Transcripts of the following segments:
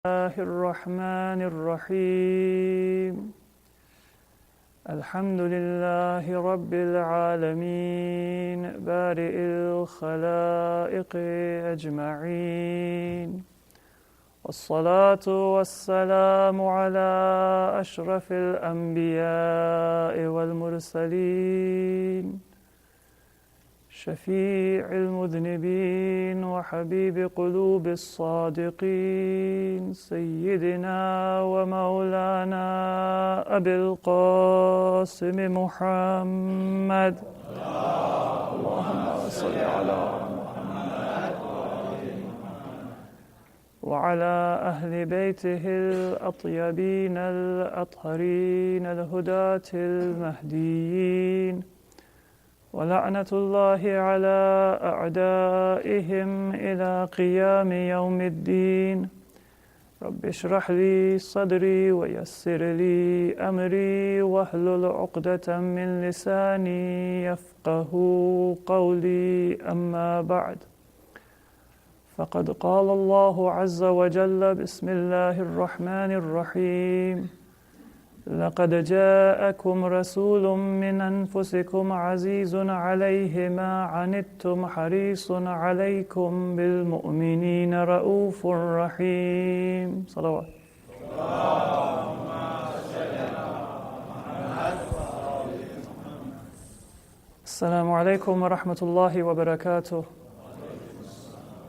الله الرحمن الرحيم الحمد لله رب العالمين بارئ الخلائق أجمعين والصلاة والسلام على أشرف الأنبياء والمرسلين شفيع المذنبين وحبيب قلوب الصادقين سيدنا ومولانا أبي القاسم محمد اللهم صل على محمد وعلى أهل بيته الأطيبين الأطهرين الهداة المهديين ولعنة الله على أعدائهم إلى قيام يوم الدين رب اشرح لي صدري ويسر لي أمري واحلل عقدة من لساني يفقه قولي أما بعد فقد قال الله عز وجل بسم الله الرحمن الرحيم لقد جاءكم رسول من أنفسكم عزيز عليه ما عنتم حريص عليكم بالمؤمنين رؤوف رحيم صلوات السلام عليكم ورحمة الله وبركاته.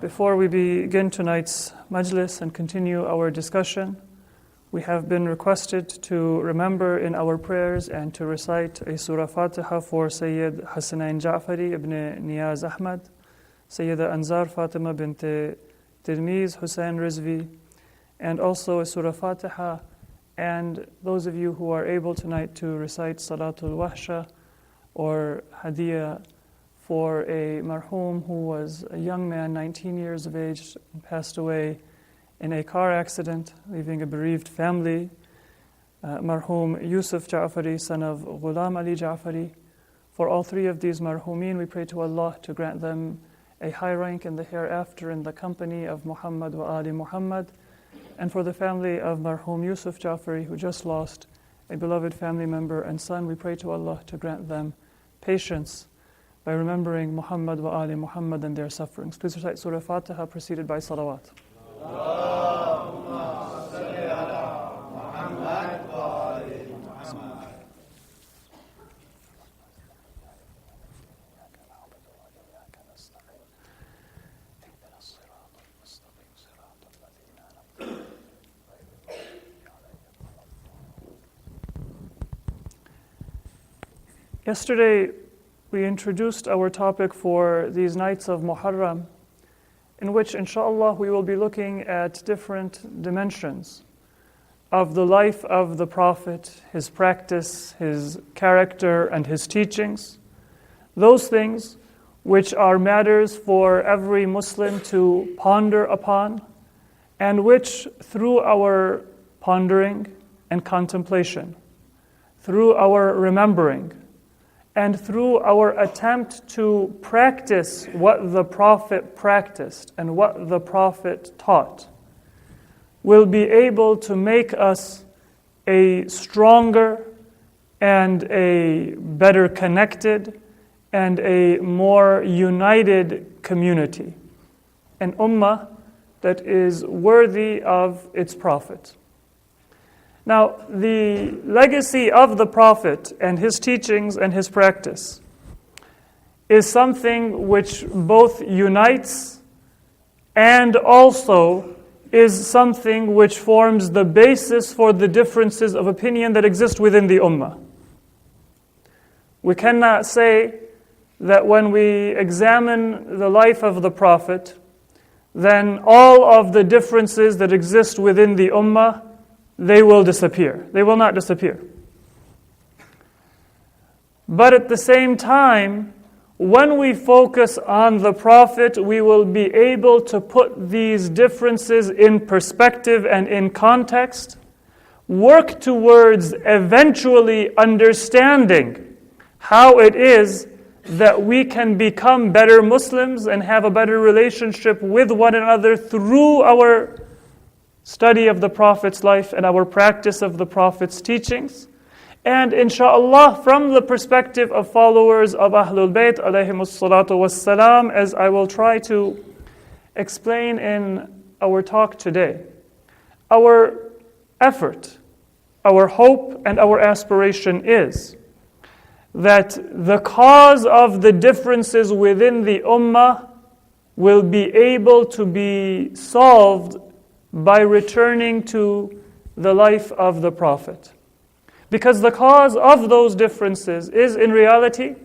Before we begin tonight's majlis and continue our discussion, we have been requested to remember in our prayers and to recite a Surah Fatiha for Sayyid Hasanain Ja'fari ibn Niyaz Ahmad, Sayyida Anzar Fatima bint Tirmiz Hussain Rizvi, and also a Surah Fatiha, and those of you who are able tonight to recite Salatul Wahsha or Hadiyah for a marhum who was a young man, 19 years of age, and passed away in a car accident, leaving a bereaved family. Marhum Yusuf Ja'fari, son of Ghulam Ali Ja'fari. For all three of these marhumin, we pray to Allah to grant them a high rank in the hereafter in the company of Muhammad wa Ali Muhammad. And for the family of Marhum Yusuf Ja'fari, who just lost a beloved family member and son, we pray to Allah to grant them patience by remembering Muhammad wa Ali Muhammad and their sufferings. Please recite Surah Fatiha preceded by salawat. Yesterday, we introduced our topic for these nights of Muharram, in which, inshallah, we will be looking at different dimensions of the life of the Prophet, his practice, his character, and his teachings. Those things which are matters for every Muslim to ponder upon, and which, through our pondering and contemplation, through our remembering, and through our attempt to practice what the Prophet practiced and what the Prophet taught, will be able to make us a stronger and a better connected and a more united community, an ummah that is worthy of its Prophet. Now, the legacy of the Prophet and his teachings and his practice is something which both unites and also is something which forms the basis for the differences of opinion that exist within the ummah. We cannot say that when we examine the life of the Prophet, then all of the differences that exist within the ummah, they will disappear. They will not disappear. But at the same time, when we focus on the Prophet, we will be able to put these differences in perspective and in context, work towards eventually understanding how it is that we can become better Muslims and have a better relationship with one another through our study of the Prophet's life and our practice of the Prophet's teachings. And inshallah, from the perspective of followers of Ahlul Bayt alayhimus salatu wassalam, as I will try to explain in our talk today, our effort, our hope, and our aspiration is that the cause of the differences within the ummah will be able to be solved by returning to the life of the Prophet. Because the cause of those differences is in reality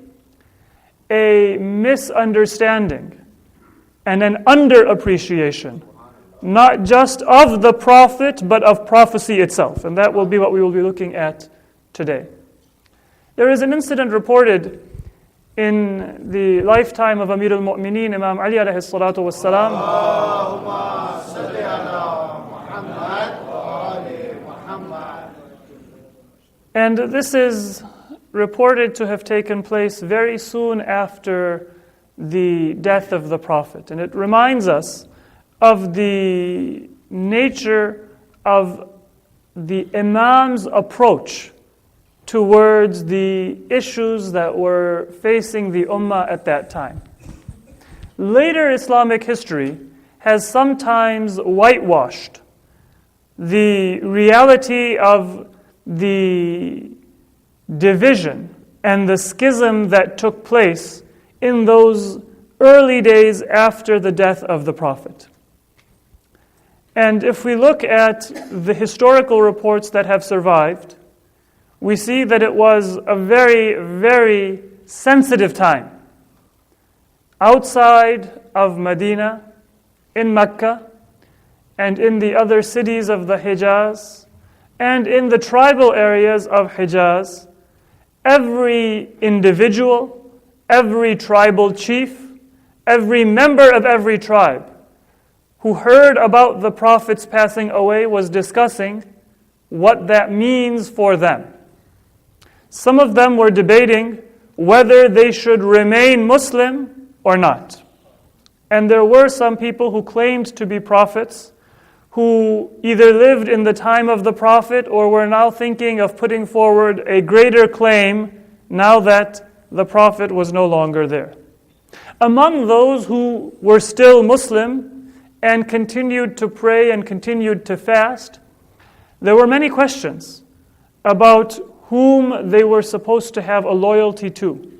a misunderstanding and an underappreciation, not just of the Prophet, but of prophecy itself. And that will be what we will be looking at today. There is an incident reported in the lifetime of Amir al-Mu'mineen, Imam Ali alayhi salatu wassalam. Allahumma salli ala Muhammad wa ali Muhammad. And this is reported to have taken place very soon after the death of the Prophet. And it reminds us of the nature of the Imam's approach towards the issues that were facing the Ummah at that time. Later Islamic history has sometimes whitewashed the reality of the division and the schism that took place in those early days after the death of the Prophet. And if we look at the historical reports that have survived, we see that it was a very, very sensitive time. Outside of Medina, in Mecca, and in the other cities of the Hijaz, and in the tribal areas of Hijaz, every individual, every tribal chief, every member of every tribe who heard about the Prophet's passing away was discussing what that means for them. Some of them were debating whether they should remain Muslim or not. And there were some people who claimed to be prophets who either lived in the time of the Prophet or were now thinking of putting forward a greater claim now that the Prophet was no longer there. Among those who were still Muslim and continued to pray and continued to fast, there were many questions about whom they were supposed to have a loyalty to.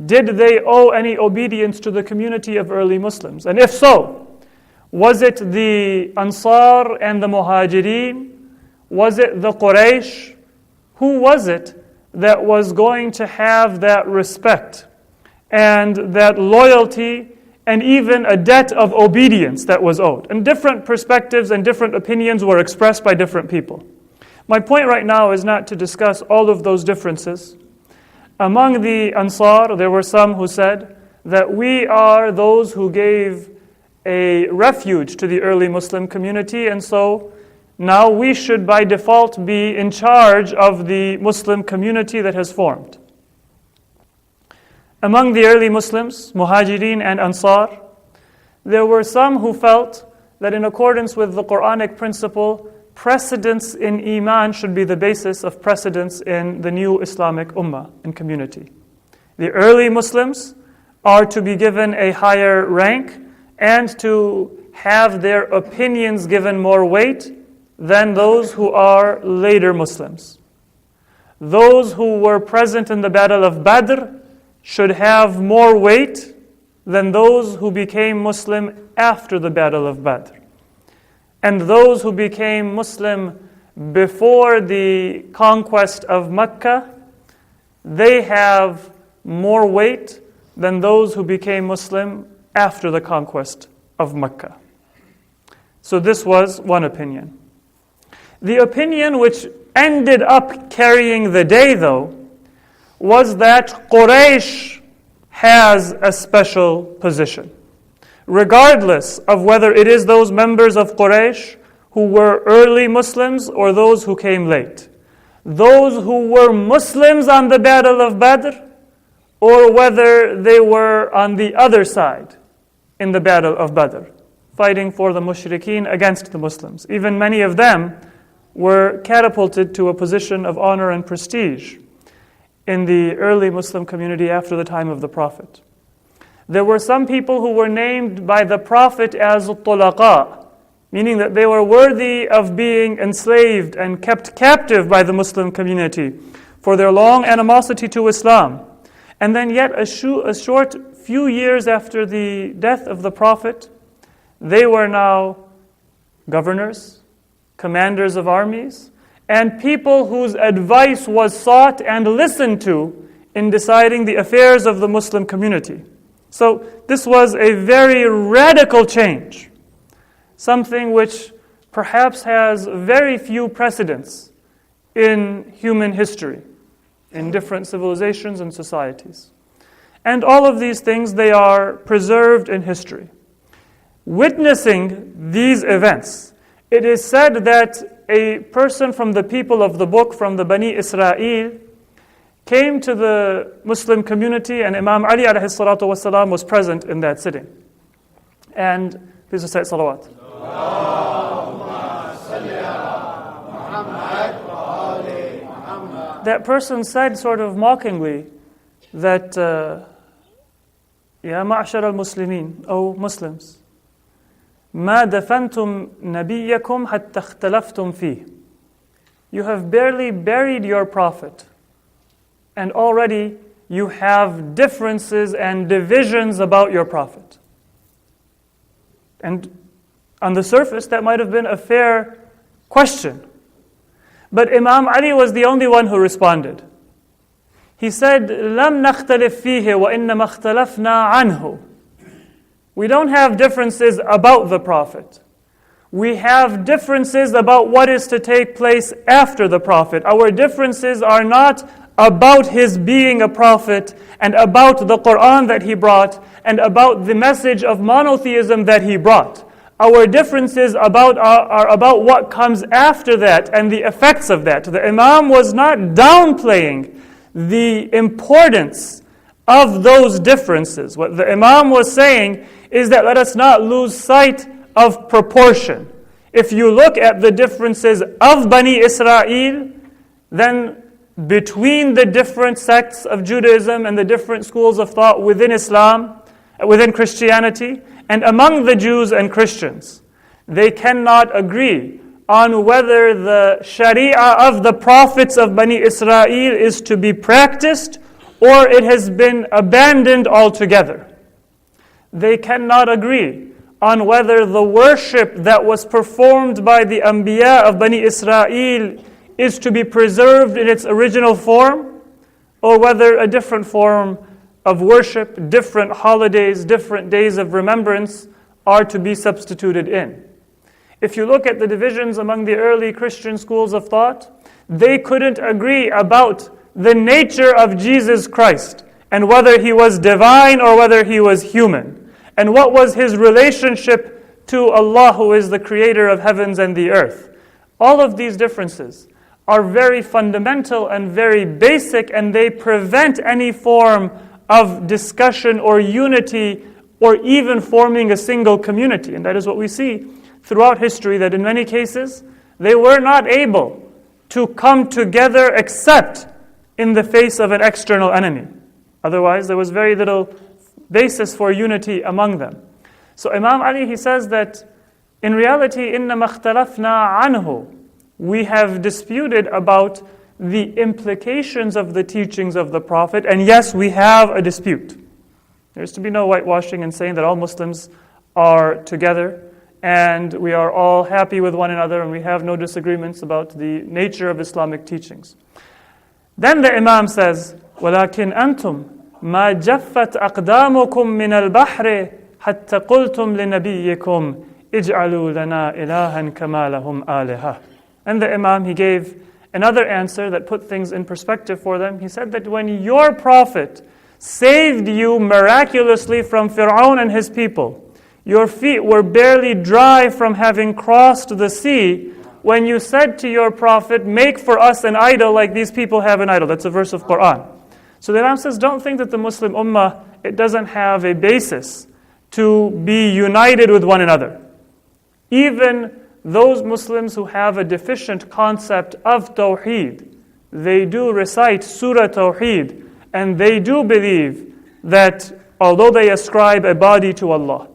Did they owe any obedience to the community of early Muslims? And if so, was it the Ansar and the Muhajirin? Was it the Quraysh? Who was it that was going to have that respect and that loyalty and even a debt of obedience that was owed? And different perspectives and different opinions were expressed by different people. My point right now is not to discuss all of those differences. Among the Ansar, there were some who said that we are those who gave a refuge to the early Muslim community, and so now we should by default be in charge of the Muslim community that has formed. Among the early Muslims, Muhajirin and Ansar, there were some who felt that in accordance with the Quranic principle, precedence in Iman should be the basis of precedence in the new Islamic Ummah and community. The early Muslims are to be given a higher rank and to have their opinions given more weight than those who are later Muslims. Those who were present in the Battle of Badr should have more weight than those who became Muslim after the Battle of Badr. And those who became Muslim before the conquest of Mecca, they have more weight than those who became Muslim after the conquest of Mecca. So this was one opinion. The opinion which ended up carrying the day, though, was that Quraysh has a special position. Regardless of whether it is those members of Quraysh who were early Muslims or those who came late. Those who were Muslims on the Battle of Badr, or whether they were on the other side in the Battle of Badr. fighting for the mushrikeen against the Muslims. Even many of them were catapulted to a position of honor and prestige in the early Muslim community after the time of the Prophet. There were some people who were named by the Prophet as tulaqa, meaning that they were worthy of being enslaved and kept captive by the Muslim community for their long animosity to Islam. And then yet a short few years after the death of the Prophet, they were now governors, commanders of armies, and people whose advice was sought and listened to in deciding the affairs of the Muslim community. So this was a very radical change, something which perhaps has very few precedents in human history, in different civilizations and societies. And all of these things, they are preserved in history. Witnessing these events, it is said that a person from the people of the book, from the Bani Israel, came to the Muslim community, and Imam Ali alayhi salatu wasalam was present in that sitting. And please recite salawat. That person said sort of mockingly that, Ya ma'ashar al-Muslimin, O Muslims, ما دفنتم نبيكم حتى اختلفتم فيه. You have barely buried your prophet, and already you have differences and divisions about your prophet. And on the surface, that might have been a fair question. But Imam Ali was the only one who responded. He said, لم نختلف فيه وإنما اختلفنا عنه. We don't have differences about the Prophet. We have differences about what is to take place after the Prophet. Our differences are not about his being a prophet and about the Quran that he brought and about the message of monotheism that he brought. Our differences are about what comes after that and the effects of that. The Imam was not downplaying the importance of those differences. What the Imam was saying is that let us not lose sight of proportion. If you look at the differences of Bani Israel, then between the different sects of Judaism and the different schools of thought within Islam, within Christianity, and among the Jews and Christians, they cannot agree on whether the Sharia of the prophets of Bani Israel is to be practiced or it has been abandoned altogether. They cannot agree on whether the worship that was performed by the Anbiya of Bani Israel is to be preserved in its original form, or whether a different form of worship, different holidays, different days of remembrance are to be substituted in. If you look at the divisions among the early Christian schools of thought, they couldn't agree about the nature of Jesus Christ and whether he was divine or whether he was human, and what was his relationship to Allah, who is the creator of heavens and the earth. All of these differences are very fundamental and very basic, and they prevent any form of discussion or unity or even forming a single community. And that is what we see throughout history, that in many cases they were not able to come together except in the face of an external enemy. Otherwise, there was very little basis for unity among them. So Imam Ali, he says that in reality, إِنَّمَا اخْتَلَفْنَا عَنْهُ, we have disputed about the implications of the teachings of the Prophet, and yes, we have a dispute. There's to be no whitewashing and saying that all Muslims are together and we are all happy with one another and we have no disagreements about the nature of Islamic teachings. Then the Imam says, وَلَكِنْ أَنْتُمْ مَا جَفَّتْ أَقْدَامُكُمْ مِنَ الْبَحْرِ حَتَّى قُلْتُمْ لِنَبِيِّكُمْ اجْعَلُوا لَنَا إِلَهًا كَمَا لَهُمْ آلِهَةً. And the Imam, he gave another answer that put things in perspective for them. He said that when your Prophet saved you miraculously from Fir'aun and his people, your feet were barely dry from having crossed the sea, when you said to your Prophet, make for us an idol like these people have an idol. That's a verse of Quran. So the Imam says, don't think that the Muslim Ummah, it doesn't have a basis to be united with one another. Even those Muslims who have a deficient concept of Tawheed, they do recite Surah Tawheed, and they do believe that although they ascribe a body to Allah,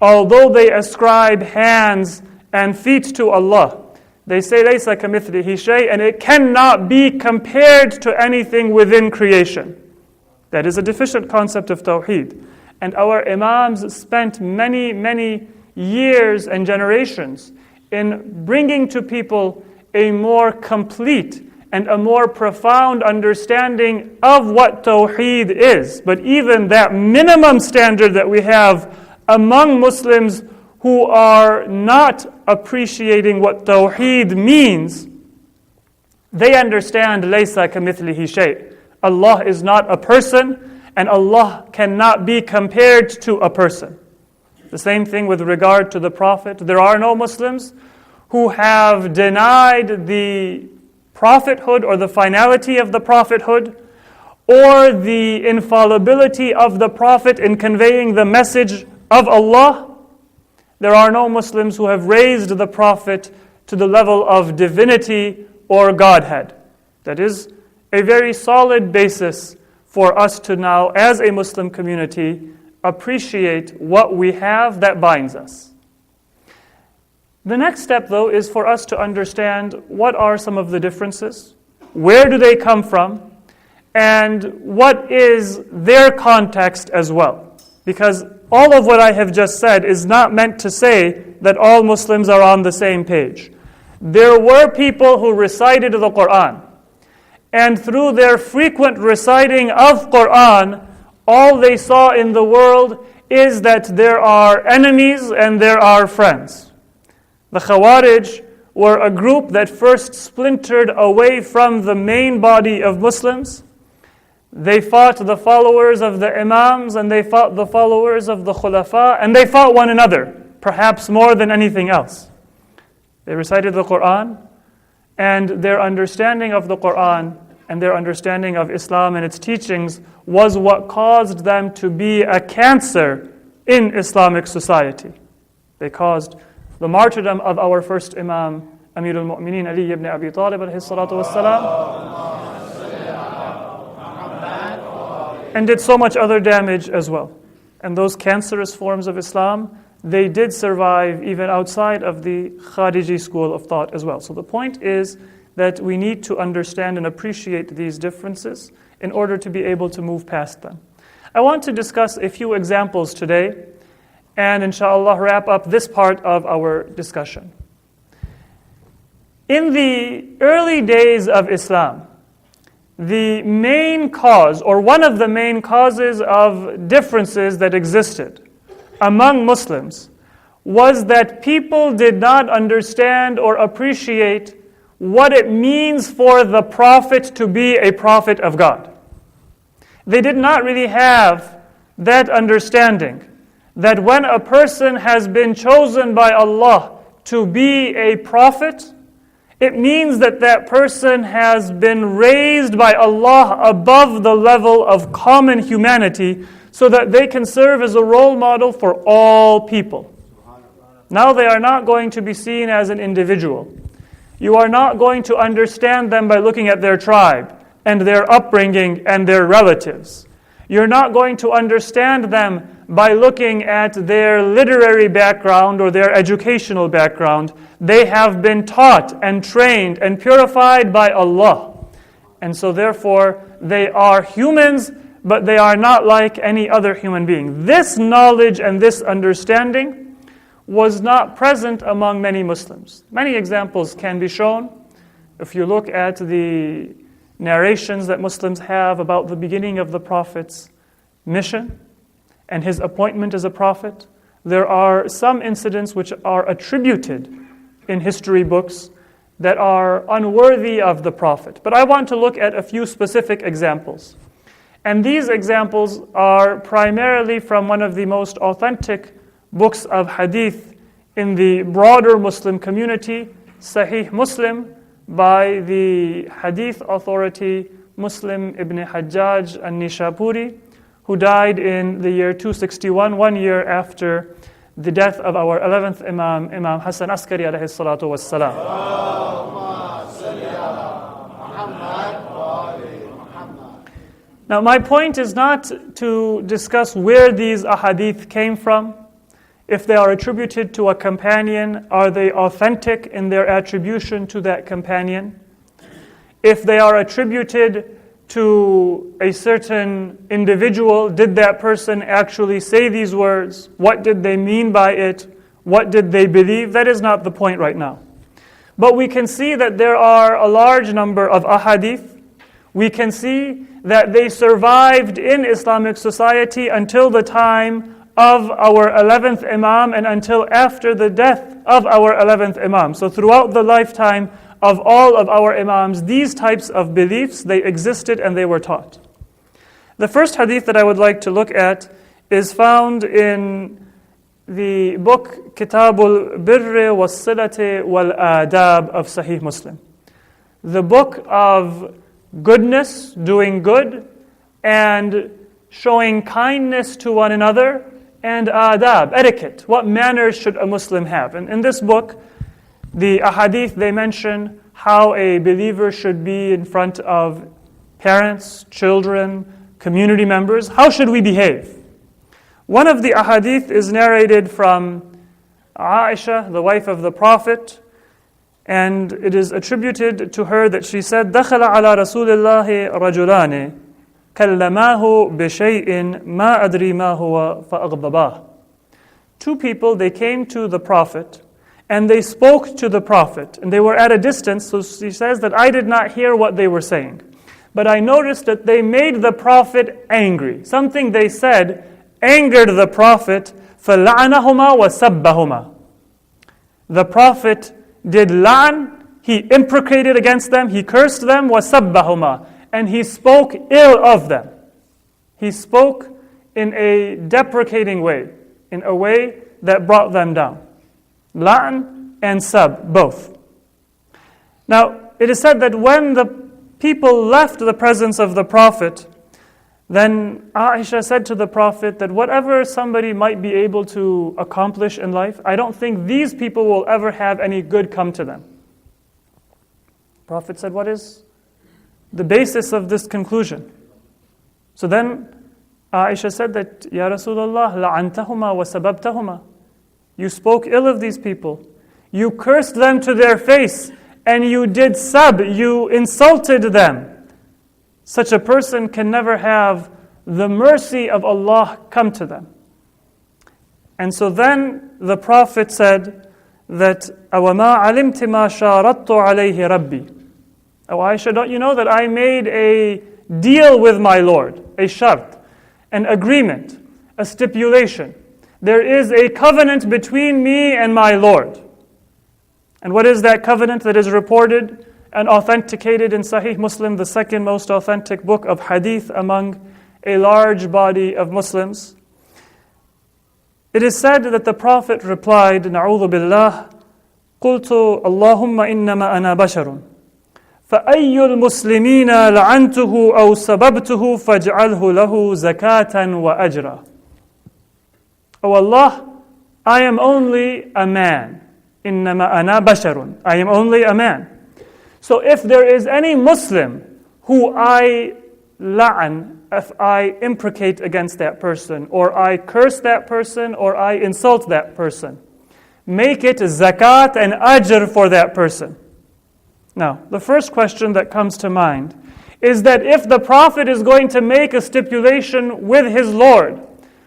although they ascribe hands and feet to Allah, they say لَيْسَ كَمِثْلِهِ شَيْءٍ, and it cannot be compared to anything within creation. That is a deficient concept of Tawheed. And our Imams spent many, many years and generations in bringing to people a more complete and a more profound understanding of what Tawheed is. But even that minimum standard that we have among Muslims who are not appreciating what Tawheed means, they understand لَيْسَ كَمِثْلِهِ شَيْءٍ. Allah is not a person, and Allah cannot be compared to a person. The same thing with regard to the Prophet. There are no Muslims who have denied the prophethood or the finality of the prophethood or the infallibility of the Prophet in conveying the message of Allah. There are no Muslims who have raised the Prophet to the level of divinity or Godhead. That is a very solid basis for us to now, as a Muslim community, appreciate what we have that binds us. The next step, though, is for us to understand what are some of the differences, where do they come from, and what is their context as well. Because all of what I have just said is not meant to say that all Muslims are on the same page. There were people who recited the Quran, and through their frequent reciting of Quran, all they saw in the world is that there are enemies and there are friends. The Khawarij were a group that first splintered away from the main body of Muslims. They fought the followers of the Imams, and they fought the followers of the Khulafa, and they fought one another, perhaps more than anything else. They recited the Quran, and their understanding of the Quran and their understanding of Islam and its teachings was what caused them to be a cancer in Islamic society. They caused the martyrdom of our first Imam, Amir al-Mu'mineen Ali ibn Abi Talib alayhi salatu wassalam, and did so much other damage as well. And those cancerous forms of Islam, they did survive even outside of the Khariji school of thought as well. So the point is that we need to understand and appreciate these differences in order to be able to move past them. I want to discuss a few examples today, and inshallah wrap up this part of our discussion. In the early days of Islam, the main cause, or one of the main causes of differences that existed among Muslims, was that people did not understand or appreciate what it means for the prophet to be a prophet of God. They did not really have that understanding that when a person has been chosen by Allah to be a prophet, it means that that person has been raised by Allah above the level of common humanity so that they can serve as a role model for all people. Now they are not going to be seen as an individual. You are not going to understand them by looking at their tribe and their upbringing and their relatives. You're not going to understand them by looking at their literary background or their educational background. They have been taught and trained and purified by Allah. And so therefore, they are humans, but they are not like any other human being. This knowledge and this understanding was not present among many Muslims. Many examples can be shown. If you look at the narrations that Muslims have about the beginning of the Prophet's mission and his appointment as a prophet, there are some incidents which are attributed in history books that are unworthy of the Prophet. But I want to look at a few specific examples. And these examples are primarily from one of the most authentic books of hadith in the broader Muslim community, Sahih Muslim, by the hadith authority Muslim ibn Hajjaj al-Nishapuri, who died in the year 261, 1 year after the death of our 11th Imam, Imam Hassan Askari alayhi salatu wassalam. Now, my point is not to discuss where these ahadith came from. If they are attributed to a companion, are they authentic in their attribution to that companion? If they are attributed to a certain individual, did that person actually say these words? What did they mean by it? What did they believe? That is not the point right now. But we can see that there are a large number of ahadith. We can see that they survived in Islamic society until the time of our 11th Imam and until after the death of our 11th Imam. So throughout the lifetime of all of our Imams, these types of beliefs, they existed and they were taught. The first hadith that I would like to look at is found in the book Kitabul Birri was-Silati wal-Adab of Sahih Muslim. The book of goodness, doing good, and showing kindness to one another, and adab, etiquette. What manners should a Muslim have? And in this book, the ahadith, they mention how a believer should be in front of parents, children, community members. How should we behave? One of the ahadith is narrated from Aisha, the wife of the Prophet, and it is attributed to her that she said, دَخَلَ عَلَى رَسُولِ اللَّهِ رَجُلَانِ كَلَّمَاهُ بِشَيْءٍ مَا أَدْرِي مَا هُوَ فَأَغْضَبَاهُ. Two people, they came to the Prophet, and they spoke to the Prophet, and they were at a distance, so she says that I did not hear what they were saying. But I noticed that they made the Prophet angry. Something they said angered the Prophet, فَلَعَنَهُمَا وَسَبَّهُمَا. The Prophet did la'an, he imprecated against them, he cursed them, وَسَبَّهُمَا, and he spoke ill of them. He spoke in a deprecating way, in a way that brought them down. La'an and sab, both. Now, it is said that when the people left the presence of the Prophet, then Aisha said to the Prophet that whatever somebody might be able to accomplish in life, I don't think these people will ever have any good come to them. The Prophet said, what is the basis of this conclusion? So then Aisha said that, Ya Rasulullah, la'antahuma wa sababtahuma. You spoke ill of these people. You cursed them to their face, and you did sab, you insulted them. Such a person can never have the mercy of Allah come to them. And so then the Prophet said that, أَوَمَا عَلِمْتِ مَا شَارَطْتُ عَلَيْهِ رَبِّي. Oh Aisha, don't you know that I made a deal with my Lord, a shart, an agreement, a stipulation. There is a covenant between me and my Lord. And what is that covenant that is reported and authenticated in Sahih Muslim, the second most authentic book of hadith among a large body of Muslims? It is said that the Prophet replied, Na'udhu billah, قُلْتُ اللَّهُمَّ إِنَّمَا أَنَا بَشَرٌ فَأَيُّ الْمُسْلِمِينَ لَعَنْتُهُ أَوْ سَبَبْتُهُ فَاجْعَلْهُ لَهُ زَكَاةً وَأَجْرًا. O Allah, I am only a man. إِنَّمَا أَنَا بَشَرٌ. I am only a man. So if there is any Muslim who I la'an, if I imprecate against that person, or I curse that person, or I insult that person, make it zakat and ajr for that person. Now, the first question that comes to mind is that if the Prophet is going to make a stipulation with his Lord,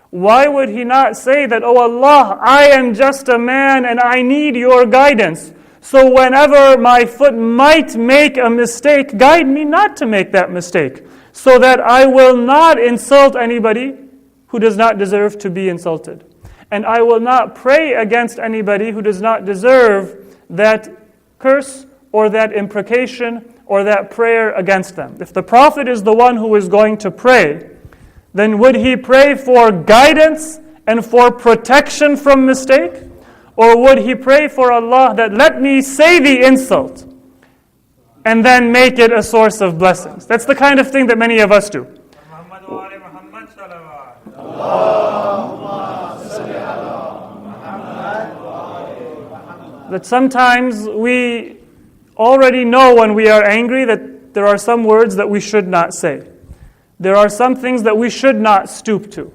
why would he not say that, Oh Allah, I am just a man and I need your guidance. So whenever my foot might make a mistake, guide me not to make that mistake, so that I will not insult anybody who does not deserve to be insulted. And I will not pray against anybody who does not deserve that curse or that imprecation or that prayer against them. If the Prophet is the one who is going to pray, then would he pray for guidance and for protection from mistake? Or would he pray for Allah that let me say the insult and then make it a source of blessings? That's the kind of thing that many of us do. That sometimes we already know when we are angry that there are some words that we should not say. There are some things that we should not stoop to.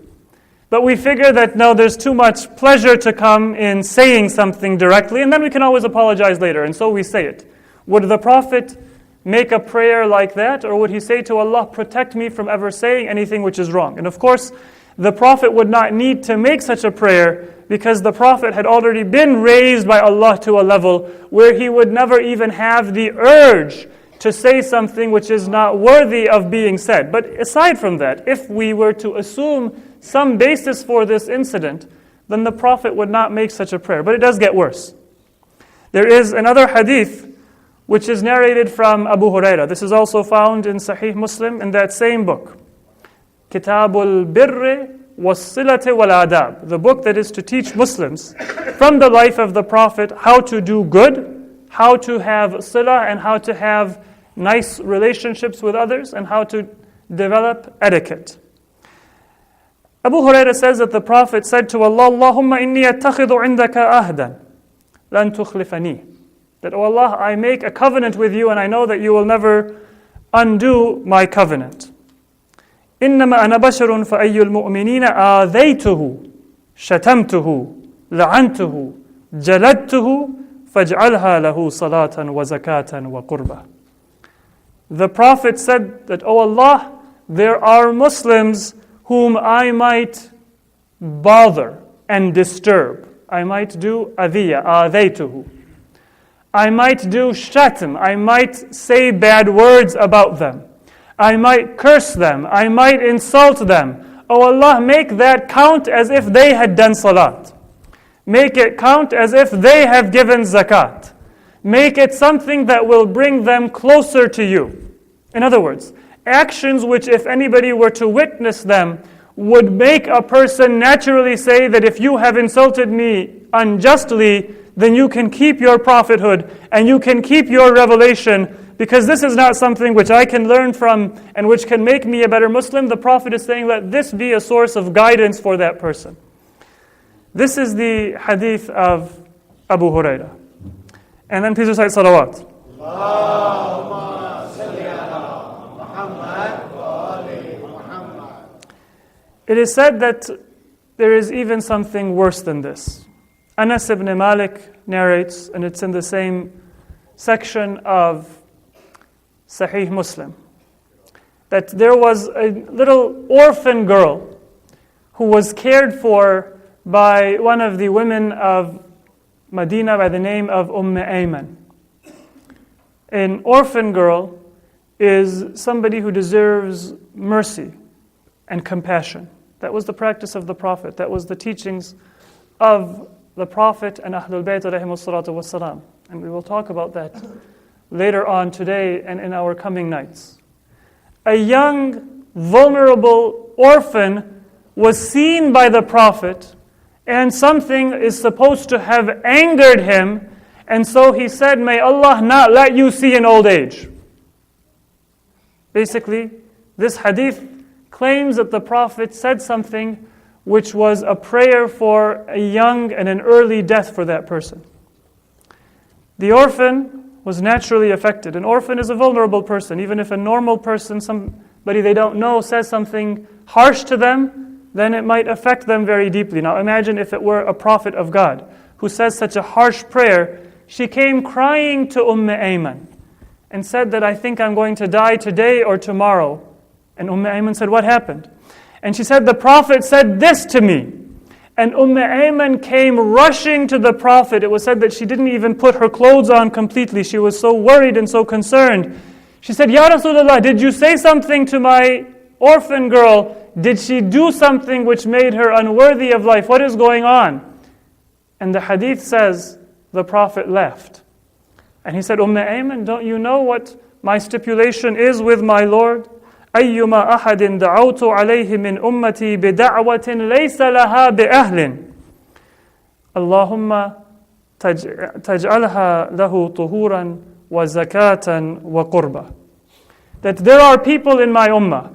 But we figure that no, there's too much pleasure to come in saying something directly, and then we can always apologize later, and so we say it. Would the Prophet make a prayer like that, or would he say to Allah, protect me from ever saying anything which is wrong? And of course, the Prophet would not need to make such a prayer because the Prophet had already been raised by Allah to a level where he would never even have the urge to say something which is not worthy of being said. But aside from that, if we were to assume some basis for this incident, then the Prophet would not make such a prayer. But it does get worse. There is another hadith which is narrated from Abu Huraira. This is also found in Sahih Muslim in that same book. Kitabul Birri was-Silati wal-Adab, the book that is to teach Muslims from the life of the Prophet how to do good, how to have silah, and how to have nice relationships with others, and how to develop etiquette. Abu Huraira says that the Prophet said to Allah, Allahumma inni attakhidhu indaka ahdan, lan tukhlifani. That, oh Allah, I make a covenant with you and I know that you will never undo my covenant. إنما أنا بشر فأي المؤمنين آذيته شتمته لعنته جلدته فاجعلها له صلاة وزكاة وقربة. The Prophet said that, oh Allah, there are Muslims whom I might bother and disturb. I might do adhiya, آذيته. I might do shatim. I might say bad words about them. I might curse them. I might insult them. Oh Allah, make that count as if they had done salat. Make it count as if they have given zakat. Make it something that will bring them closer to you. In other words, actions which if anybody were to witness them would make a person naturally say that if you have insulted me unjustly, then you can keep your prophethood and you can keep your revelation, because this is not something which I can learn from and which can make me a better Muslim. The Prophet is saying, let this be a source of guidance for that person. This is the hadith of Abu Huraira. And then please recite salawat. It is said that there is even something worse than this. Anas ibn Malik narrates, and it's in the same section of Sahih Muslim, that there was a little orphan girl who was cared for by one of the women of Medina by the name of Ayman. An orphan girl is somebody who deserves mercy and compassion. That was the practice of the Prophet. That was the teachings of the Prophet and Ahlul Bayt alayhimus salatu wassalam. And we will talk about that later on today and in our coming nights. A young, vulnerable orphan was seen by the Prophet, and something is supposed to have angered him, and so he said, may Allah not let you see an old age. Basically, this hadith claims that the Prophet said something which was a prayer for a young and an early death for that person. The orphan was naturally affected. An orphan is a vulnerable person. Even if a normal person, somebody they don't know, says something harsh to them, then it might affect them very deeply. Now imagine if it were a prophet of God who says such a harsh prayer. She came crying to Ayman and said that, I think I'm going to die today or tomorrow. And Ayman said, what happened? And she said, the Prophet said this to me. And Ayman came rushing to the Prophet. It was said that she didn't even put her clothes on completely. She was so worried and so concerned. She said, Ya Rasulullah, did you say something to my orphan girl? Did she do something which made her unworthy of life? What is going on? And the hadith says, the Prophet left. And he said, Ayman, don't you know what my stipulation is with my Lord? أيما أحد دعوت عليه من أمتي بدعوة ليس لها بأهل اللهم تجعلها له طهورا وزكاة وقربة. That there are people in my ummah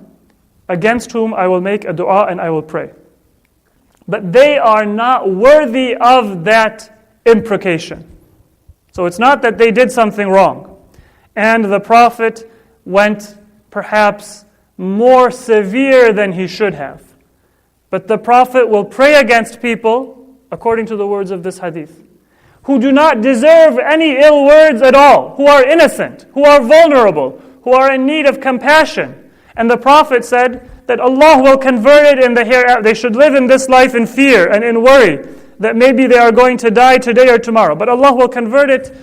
against whom I will make a dua and I will pray. but they are not worthy of that imprecation. So it's not that they did something wrong. And the Prophet went perhaps more severe than he should have. But the Prophet will pray against people, according to the words of this hadith, who do not deserve any ill words at all, who are innocent, who are vulnerable, who are in need of compassion. And the Prophet said that Allah will convert it in the hereafter. They should live in this life in fear and in worry that maybe they are going to die today or tomorrow. But Allah will convert it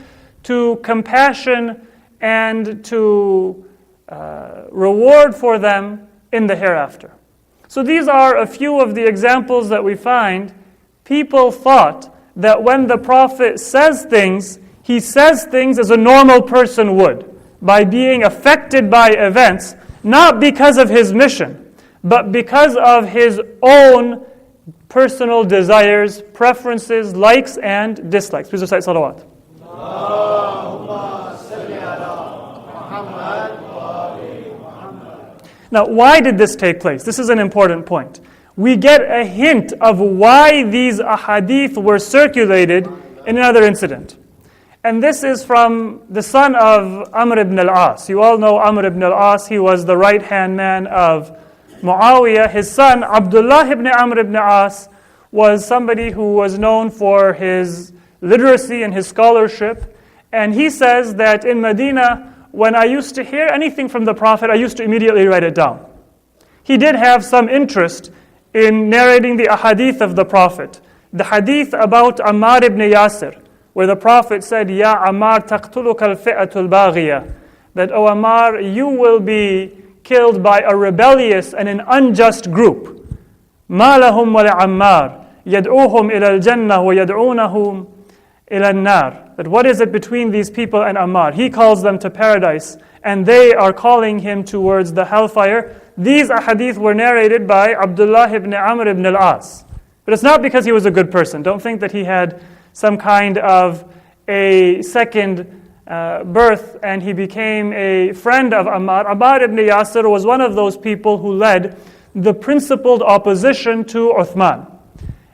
to compassion and to reward for them in the hereafter. So these are a few of the examples that we find. People thought that when the Prophet says things, he says things as a normal person would, by being affected by events, not because of his mission, but because of his own personal desires, preferences, likes, and dislikes. Please recite salawat. Now, why did this take place? This is an important point. We get a hint of why these ahadith were circulated in another incident. And this is from the son of Amr ibn al-As. You all know Amr ibn al-As. He was the right-hand man of Muawiyah. His son, Abdullah ibn Amr ibn al-As, was somebody who was known for his literacy and his scholarship. And he says that in Medina, when I used to hear anything from the Prophet, I used to immediately write it down. He did have some interest in narrating the ahadith of the Prophet. The hadith about Ammar ibn Yasir, where the Prophet said, Ya Ammar taqtuluka al-fi'atul baghiyah, that, O Ammar, you will be killed by a rebellious and an unjust group. Ma lahum wa li'ammar, yad'uhum ila al-jannah wa yad'unahum ila al-nar. That what is it between these people and Ammar? He calls them to paradise, and they are calling him towards the hellfire. These ahadith were narrated by Abdullah ibn Amr ibn al-As. But it's not because he was a good person. Don't think that he had some kind of a second birth and he became a friend of Ammar. Ammar ibn Yasir was one of those people who led the principled opposition to Uthman.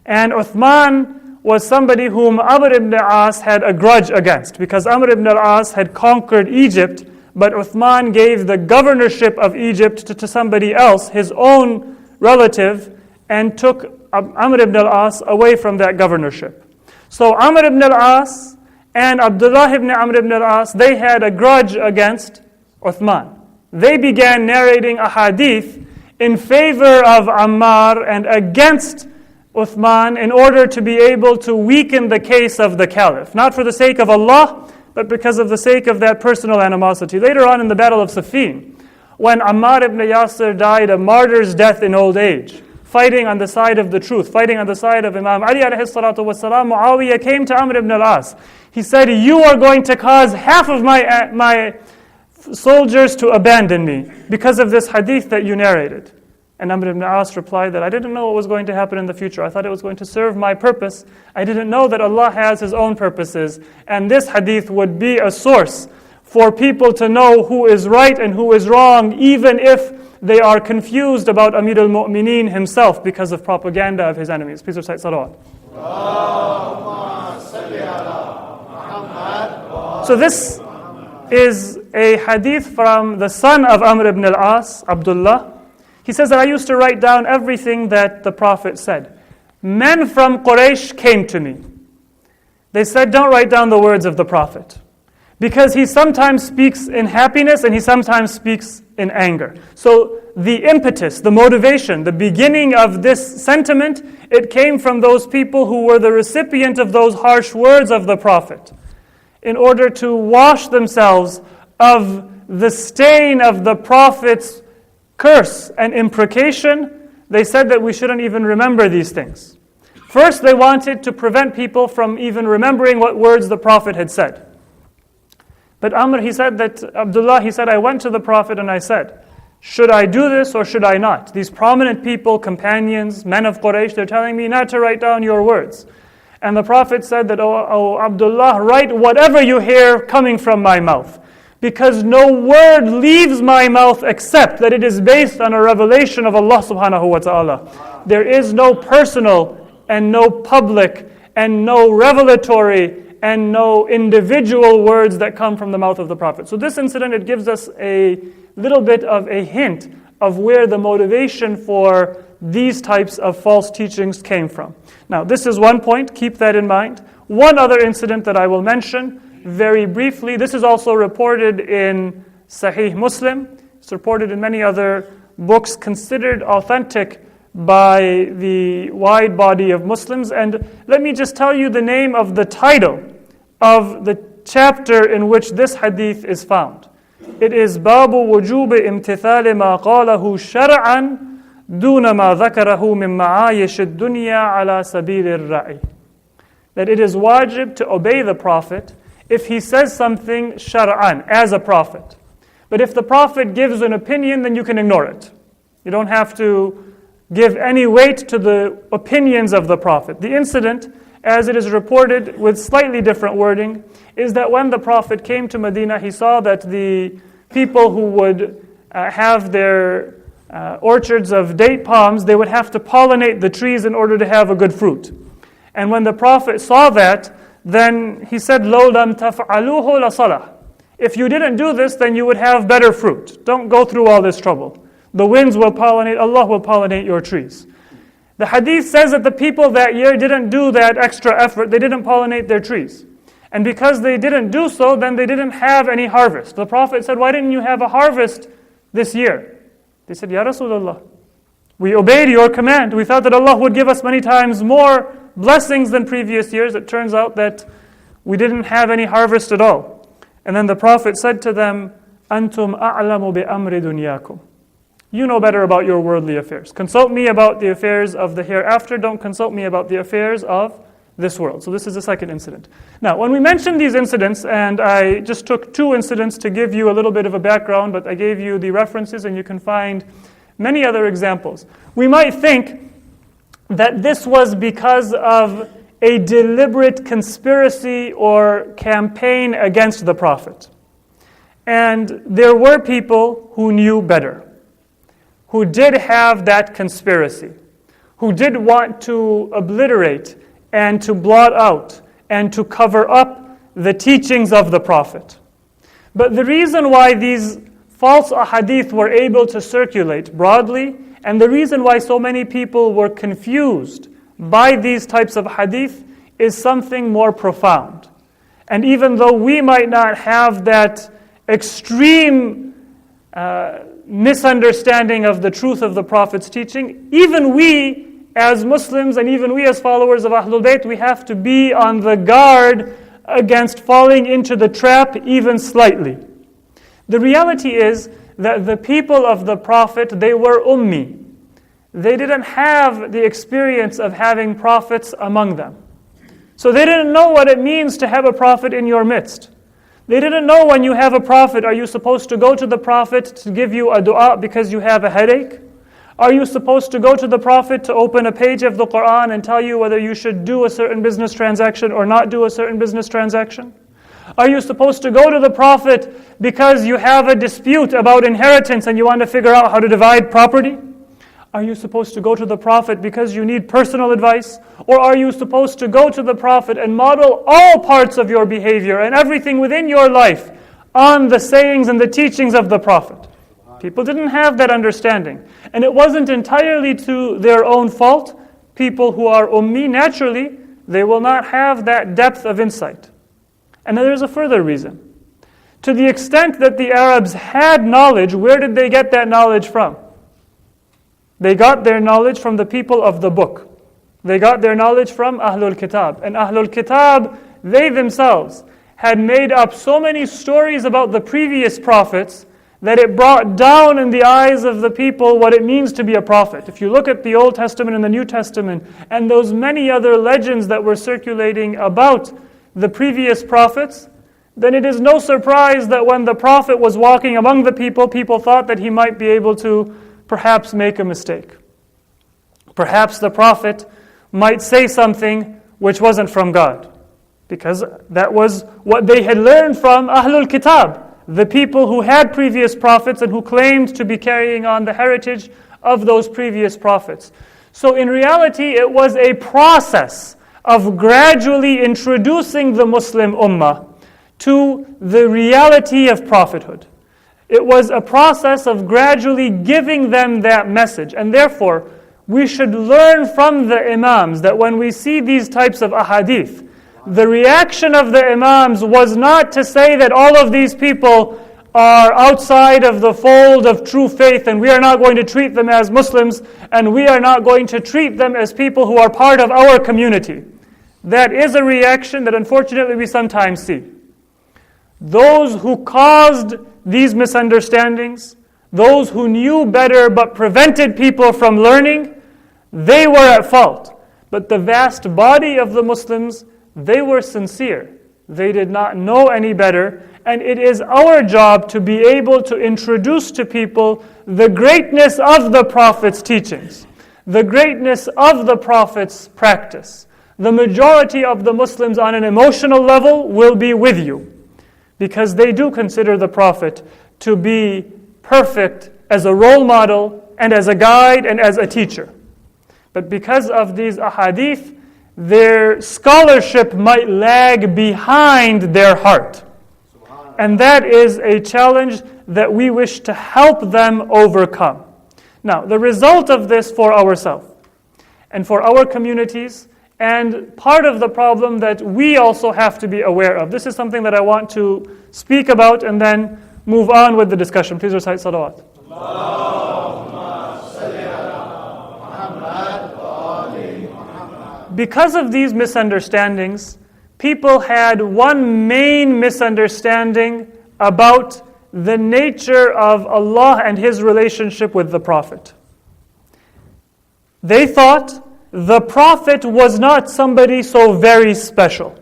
And Uthman was somebody whom Amr ibn al-As had a grudge against, because Amr ibn al-As had conquered Egypt, but Uthman gave the governorship of Egypt to somebody else, his own relative, and took Amr ibn al-As away from that governorship. So Amr ibn al-As and Abdullah ibn Amr ibn al-As, they had a grudge against Uthman. They began narrating a hadith in favor of Ammar and against Uthman in order to be able to weaken the case of the caliph. Not for the sake of Allah, but because of the sake of that personal animosity. Later on in the Battle of Siffin, when Ammar ibn Yasir died a martyr's death in old age, fighting on the side of the truth, fighting on the side of Imam Ali alayhi salatu wasalam, Muawiyah came to Amr ibn al-As. He said, you are going to cause half of my soldiers to abandon me because of this hadith that you narrated. And Amr ibn al-As replied that I didn't know what was going to happen in the future. I thought it was going to serve my purpose. I didn't know that Allah has His own purposes. And this hadith would be a source for people to know who is right and who is wrong, even if they are confused about Amir al-Mu'mineen himself because of propaganda of his enemies. Please recite salawat. So this is a hadith from the son of Amr ibn al-As, Abdullah. He says that I used to write down everything that the Prophet said. Men from Quraysh came to me. They said, don't write down the words of the Prophet, because he sometimes speaks in happiness and he sometimes speaks in anger. So the impetus, the motivation, the beginning of this sentiment, it came from those people who were the recipient of those harsh words of the Prophet, in order to wash themselves of the stain of the Prophet's curse and imprecation. They said that we shouldn't even remember these things. First, they wanted to prevent people from even remembering what words the Prophet had said. But Amr, Abdullah, he said, I went to the Prophet and I said, should I do this or should I not? These prominent people, companions, men of Quraysh, they're telling me not to write down your words. And the Prophet said that, oh Abdullah, write whatever you hear coming from my mouth. because no word leaves my mouth except that it is based on a revelation of Allah subhanahu wa ta'ala. There is no personal and no public and no revelatory and no individual words that come from the mouth of the Prophet. So this incident, it gives us a little bit of a hint of where the motivation for these types of false teachings came from. Now, this is one point, keep that in mind. One other incident that I will mention very briefly, this is also reported in Sahih Muslim. It's reported in many other books considered authentic by the wide body of Muslims. And let me just tell you the name of the title of the chapter in which this hadith is found. It is Babu Wujub Imtithal Ma Qalahu Shar'an Duna Ma Dhakarahu Min Ma'ayish Ad-Dunya Ala Sabil Ar-Ra'i. That it is wajib to obey the Prophet if he says something shar'an, as a prophet. But if the Prophet gives an opinion, then you can ignore it. You don't have to give any weight to the opinions of the Prophet. The incident, as it is reported with slightly different wording, is that when the Prophet came to Medina, he saw that the people who would have their orchards of date palms, they would have to pollinate the trees in order to have a good fruit. And when the Prophet saw that, then he said, "Lo lam taf'aluhu la salah." If you didn't do this, then you would have better fruit. Don't go through all this trouble. The winds will pollinate, Allah will pollinate your trees. The hadith says that the people that year didn't do that extra effort, they didn't pollinate their trees. And because they didn't do so, then they didn't have any harvest. The Prophet said, "Why didn't you have a harvest this year?" They said, "Ya Rasulullah, we obeyed your command. We thought that Allah would give us many times more blessings than previous years." It turns out that we didn't have any harvest at all. And then the Prophet said to them, "Antum a'lamu bi amri dunyakum." You know better about your worldly affairs. Consult me about the affairs of the hereafter. Don't consult me about the affairs of this world. So this is the second incident. Now, when we mention these incidents, and I just took two incidents to give you a little bit of a background, but I gave you the references and you can find many other examples. We might think that this was because of a deliberate conspiracy or campaign against the Prophet. And there were people who knew better, who did have that conspiracy, who did want to obliterate and to blot out and to cover up the teachings of the Prophet. But the reason why these false ahadith were able to circulate broadly, and the reason why so many people were confused by these types of hadith, is something more profound. And even though we might not have that extreme misunderstanding of the truth of the Prophet's teaching, even we as Muslims and even we as followers of Ahlul Bayt, we have to be on the guard against falling into the trap even slightly. The reality is that the people of the Prophet, they were ummi. They didn't have the experience of having prophets among them. So they didn't know what it means to have a prophet in your midst. They didn't know when you have a prophet, are you supposed to go to the Prophet to give you a dua because you have a headache? Are you supposed to go to the Prophet to open a page of the Quran and tell you whether you should do a certain business transaction or not do a certain business transaction? Are you supposed to go to the Prophet because you have a dispute about inheritance and you want to figure out how to divide property? Are you supposed to go to the Prophet because you need personal advice? Or are you supposed to go to the Prophet and model all parts of your behavior and everything within your life on the sayings and the teachings of the Prophet? People didn't have that understanding. And it wasn't entirely to their own fault. People who are ummi, naturally, they will not have that depth of insight. And then there's a further reason. To the extent that the Arabs had knowledge, where did they get that knowledge from? They got their knowledge from the people of the book. They got their knowledge from Ahlul Kitab. And Ahlul Kitab, they themselves had made up so many stories about the previous prophets that it brought down in the eyes of the people what it means to be a prophet. If you look at the Old Testament and the New Testament and those many other legends that were circulating about the previous prophets, then it is no surprise that when the Prophet was walking among the people, people thought that he might be able to perhaps make a mistake. Perhaps the Prophet might say something which wasn't from God, because that was what they had learned from Ahlul Kitab. the people who had previous prophets and who claimed to be carrying on the heritage of those previous prophets. So in reality, it was a process of gradually introducing the Muslim Ummah to the reality of prophethood. It was a process of gradually giving them that message. And therefore, we should learn from the Imams that when we see these types of ahadith, the reaction of the Imams was not to say that all of these people are outside of the fold of true faith and we are not going to treat them as Muslims and we are not going to treat them as people who are part of our community. That is a reaction that unfortunately we sometimes see. Those who caused these misunderstandings, those who knew better but prevented people from learning, they were at fault. But the vast body of the Muslims, they were sincere. They did not know any better, and it is our job to be able to introduce to people the greatness of the Prophet's teachings, the greatness of the Prophet's practice. The majority of the Muslims on an emotional level will be with you, because they do consider the Prophet to be perfect as a role model and as a guide and as a teacher. But because of these ahadith, their scholarship might lag behind their heart. And that is a challenge that we wish to help them overcome. Now, the result of this for ourselves and for our communities, and part of the problem that we also have to be aware of. This is something that I want to speak about and then move on with the discussion. Please recite salawat. Because of these misunderstandings, people had one main misunderstanding about the nature of Allah and His relationship with the Prophet. They thought the Prophet was not somebody so very special.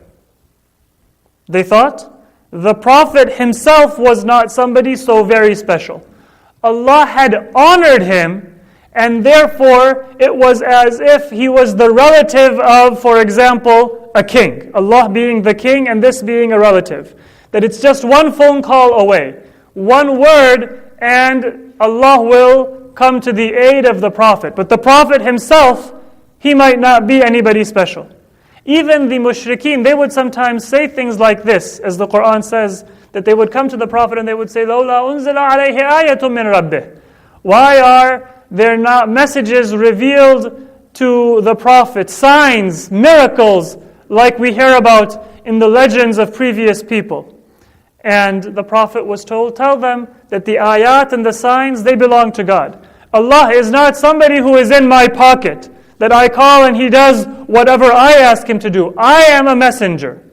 They thought the Prophet himself was not somebody so very special. Allah had honored him, and therefore it was as if he was the relative of, for example, a king. Allah being the king and this being a relative. That it's just one phone call away, one word, and Allah will come to the aid of the Prophet. But the Prophet himself, he might not be anybody special. Even the mushrikeen, they would sometimes say things like this, as the Quran says, that they would come to the Prophet and they would say, لَوْلَا أُنزِلَ عَلَيْهِ آيَةٌ مِّن رَبِّهِ. Why are there not messages revealed to the Prophet, signs, miracles, like we hear about in the legends of previous people? And the Prophet was told, tell them that the ayat and the signs, they belong to God. Allah is not somebody who is in my pocket, that I call and He does whatever I ask Him to do. I am a messenger.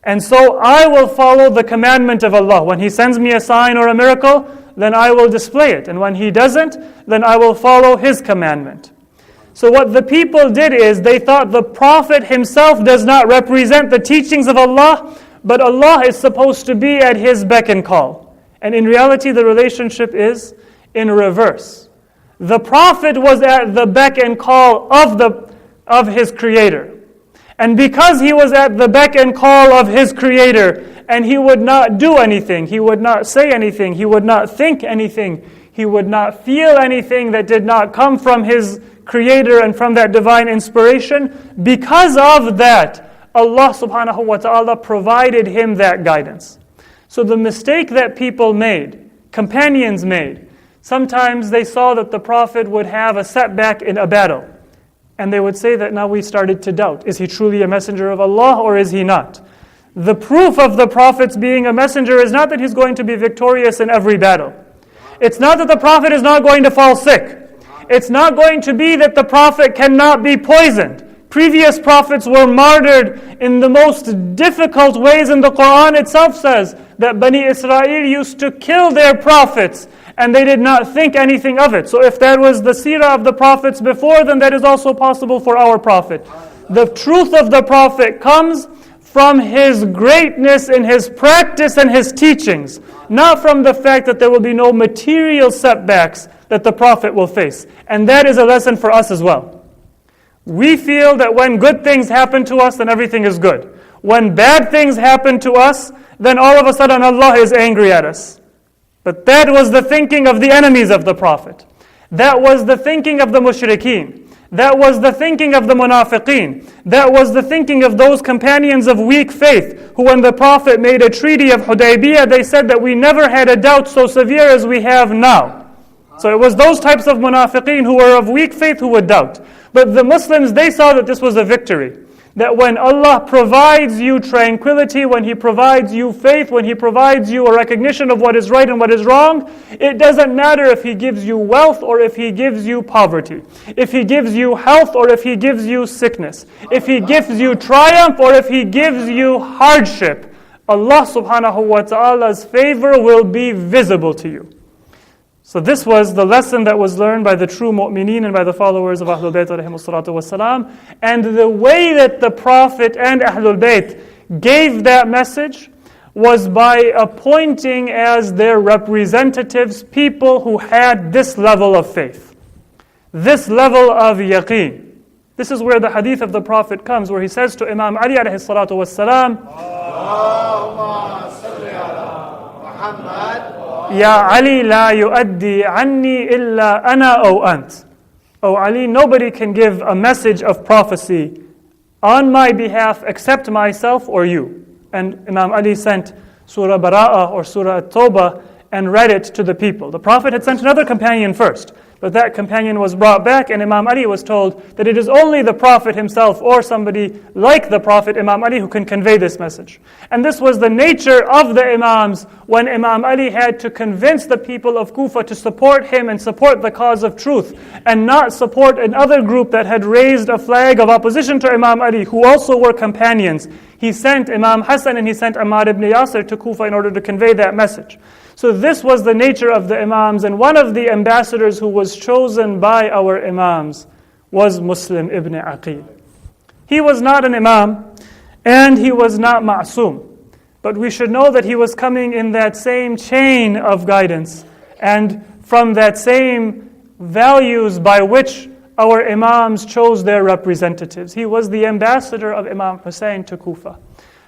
And so I will follow the commandment of Allah. When He sends me a sign or a miracle, then I will display it. And when He doesn't, then I will follow His commandment. So what the people did is, they thought the Prophet himself does not represent the teachings of Allah, but Allah is supposed to be at His beck and call. And in reality, the relationship is in reverse. The Prophet was at the beck and call of his Creator. And because he was at the beck and call of his Creator, and he would not do anything, he would not say anything, he would not think anything, he would not feel anything that did not come from his Creator and from that divine inspiration, because of that, Allah subhanahu wa ta'ala provided him that guidance. So the mistake that people made, companions made, sometimes they saw that the Prophet would have a setback in a battle. And they would say that now we started to doubt. Is he truly a messenger of Allah or is he not? The proof of the Prophet's being a messenger is not that he's going to be victorious in every battle. It's not that the Prophet is not going to fall sick. It's not going to be that the Prophet cannot be poisoned. Previous prophets were martyred in the most difficult ways, and the Quran itself says that Bani Israel used to kill their prophets and they did not think anything of it. So if that was the seerah of the prophets before, then that is also possible for our Prophet. The truth of the Prophet comes from his greatness in his practice and his teachings, not from the fact that there will be no material setbacks that the Prophet will face. And that is a lesson for us as well. We feel that when good things happen to us, then everything is good. When bad things happen to us, then all of a sudden Allah is angry at us. But that was the thinking of the enemies of the Prophet. That was the thinking of the mushrikeen. That was the thinking of the munafiqeen. That was the thinking of those companions of weak faith, who when the Prophet made a treaty of Hudaybiyah, they said that we never had a doubt so severe as we have now. So it was those types of munafiqeen who were of weak faith who would doubt. But the Muslims, they saw that this was a victory. That when Allah provides you tranquility, when He provides you faith, when He provides you a recognition of what is right and what is wrong, it doesn't matter if He gives you wealth or if He gives you poverty, if He gives you health or if He gives you sickness, if He gives you triumph or if He gives you hardship. Allah subhanahu wa ta'ala's favor will be visible to you. So this was the lesson that was learned by the true mu'mineen and by the followers of Ahlul Bayt alayhimus salatu wassalam. And the way that the Prophet and Ahlul Bayt gave that message was by appointing as their representatives people who had this level of faith, this level of yaqeen. This is where the hadith of the Prophet comes, where he says to Imam Ali alayhi salatu wassalam, Allahumma salli ala Muhammad, Ya Ali la yuaddi anni illa ana aw ant. O Ali, nobody can give a message of prophecy on my behalf except myself or you. And Imam Ali sent Surah Bara'ah or Surah At-Tawbah and read it to the people. The Prophet had sent another companion first, but that companion was brought back and Imam Ali was told that it is only the Prophet himself or somebody like the Prophet, Imam Ali, who can convey this message. And this was the nature of the Imams when Imam Ali had to convince the people of Kufa to support him and support the cause of truth and not support another group that had raised a flag of opposition to Imam Ali, who also were companions. He sent Imam Hassan and he sent Ammar ibn Yasir to Kufa in order to convey that message. So this was the nature of the Imams, and one of the ambassadors who was chosen by our Imams was Muslim ibn Aqil. He was not an Imam, and he was not ma'soom, but we should know that he was coming in that same chain of guidance, and from that same values by which our Imams chose their representatives. He was the ambassador of Imam Hussein to Kufa.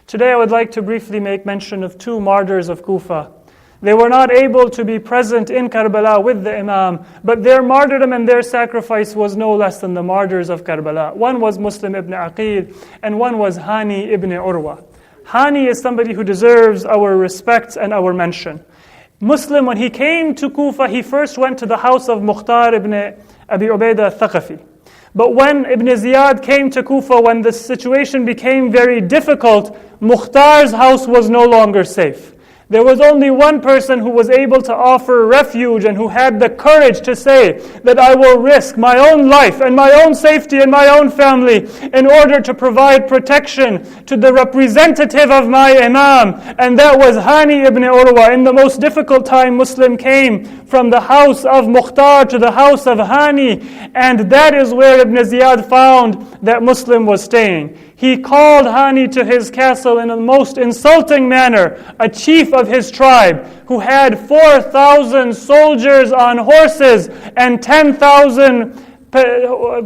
Today I would like to briefly make mention of two martyrs of Kufa. They were not able to be present in Karbala with the Imam, but their martyrdom and their sacrifice was no less than the martyrs of Karbala. One was Muslim ibn Aqil, and one was Hani ibn Urwa. Hani is somebody who deserves our respect and our mention. Muslim, when he came to Kufa, he first went to the house of Mukhtar ibn Abi Ubaidah al-Thaqafi. But when Ibn Ziyad came to Kufa, when the situation became very difficult, Mukhtar's house was no longer safe. There was only one person who was able to offer refuge and who had the courage to say that I will risk my own life and my own safety and my own family in order to provide protection to the representative of my Imam. And that was Hani ibn Urwa. In the most difficult time, Muslim came from the house of Mukhtar to the house of Hani, and that is where Ibn Ziyad found that Muslim was staying. He called Hani to his castle in a most insulting manner, a chief of his tribe who had 4,000 soldiers on horses and 10,000